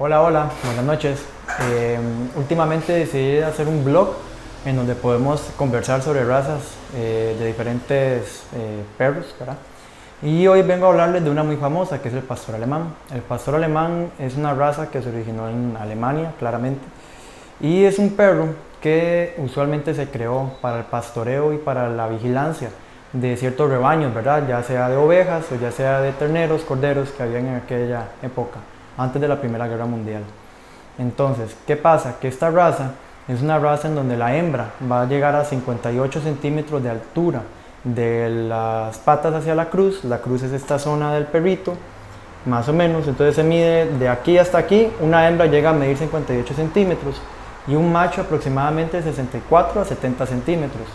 Hola, hola, buenas noches. Últimamente decidí hacer un blog en donde podemos conversar sobre razas de diferentes perros, ¿verdad? Y hoy vengo a hablarles de una muy famosa que es el pastor alemán. El pastor alemán es una raza que se originó en Alemania, claramente, y es un perro que usualmente se creó para el pastoreo y para la vigilancia de ciertos rebaños, ¿verdad? Ya sea de ovejas o ya sea de terneros, corderos que habían en aquella época, antes de la Primera Guerra Mundial. Entonces, ¿qué pasa? Que esta raza es una raza en donde la hembra va a llegar a 58 centímetros de altura de las patas hacia la cruz es esta zona del perrito, más o menos, entonces se mide de aquí hasta aquí, una hembra llega a medir 58 centímetros y un macho aproximadamente 64 a 70 centímetros.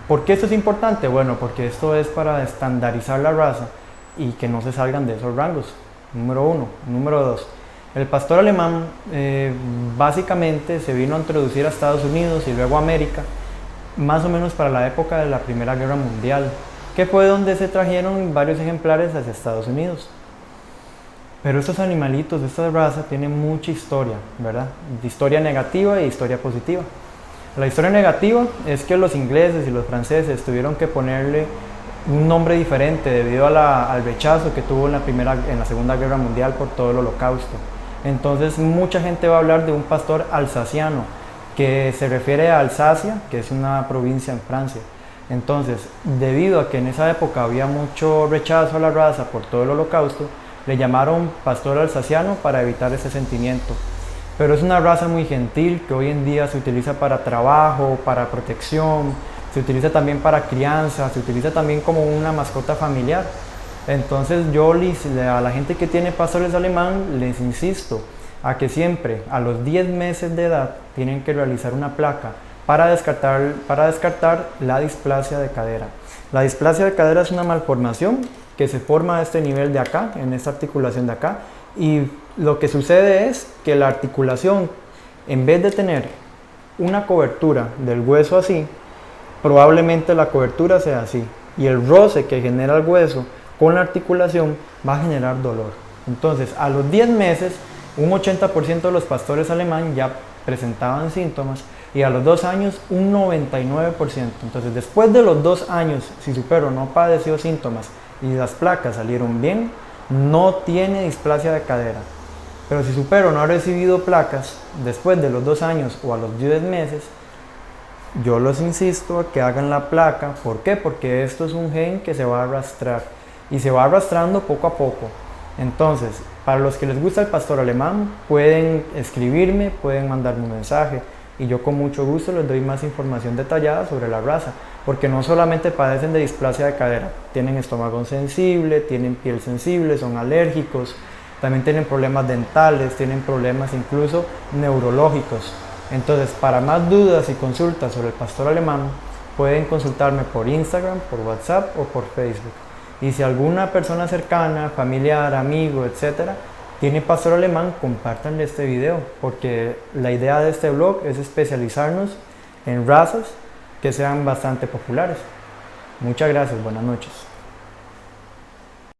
¿Por qué esto es importante? Bueno, porque esto es para estandarizar la raza y que no se salgan de esos rangos, número uno. Número dos, el pastor alemán básicamente se vino a introducir a Estados Unidos y luego a América, más o menos para la época de la Primera Guerra Mundial, que fue donde se trajeron varios ejemplares hacia Estados Unidos. Pero estos animalitos de esta raza tienen mucha historia, ¿verdad? De historia negativa e historia positiva. La historia negativa es que los ingleses y los franceses tuvieron que ponerle un nombre diferente debido a al rechazo que tuvo en la Segunda Guerra Mundial por todo el Holocausto. Entonces mucha gente va a hablar de un pastor alsaciano, que se refiere a Alsacia, que es una provincia en Francia. Entonces, debido a que en esa época había mucho rechazo a la raza por todo el Holocausto, le llamaron pastor alsaciano para evitar ese sentimiento. Pero es una raza muy gentil que hoy en día se utiliza para trabajo, para protección, se utiliza también para crianza, se utiliza también como una mascota familiar. Entonces a la gente que tiene pastores alemán les insisto a que siempre a los 10 meses de edad tienen que realizar una placa para descartar la displasia de cadera. La displasia de cadera es una malformación que se forma a este nivel de acá, en esta articulación de acá, y lo que sucede es que la articulación, en vez de tener una cobertura del hueso así, probablemente la cobertura sea así, y el roce que genera el hueso con la articulación va a generar dolor. Entonces, a los 10 meses, un 80% de los pastores alemán ya presentaban síntomas y a los 2 años un 99%. Entonces, después de los 2 años, si su perro no padeció síntomas y las placas salieron bien, no tiene displasia de cadera. Pero si su perro no ha recibido placas después de los 2 años o a los 10 meses, yo los insisto a que hagan la placa. ¿Por qué? Porque esto es un gen que se va a arrastrar y se va arrastrando poco a poco. Entonces, para los que les gusta el pastor alemán, pueden escribirme, pueden mandarme un mensaje y yo con mucho gusto les doy más información detallada sobre la raza, porque no solamente padecen de displasia de cadera, tienen estómago sensible, tienen piel sensible, son alérgicos, también tienen problemas dentales, tienen problemas incluso neurológicos. Entonces, para más dudas y consultas sobre el pastor alemán, pueden consultarme por Instagram, por WhatsApp o por Facebook. Y si alguna persona cercana, familiar, amigo, etcétera, tiene pastor alemán, compártanle este video, porque la idea de este blog es especializarnos en razas que sean bastante populares. Muchas gracias, buenas noches.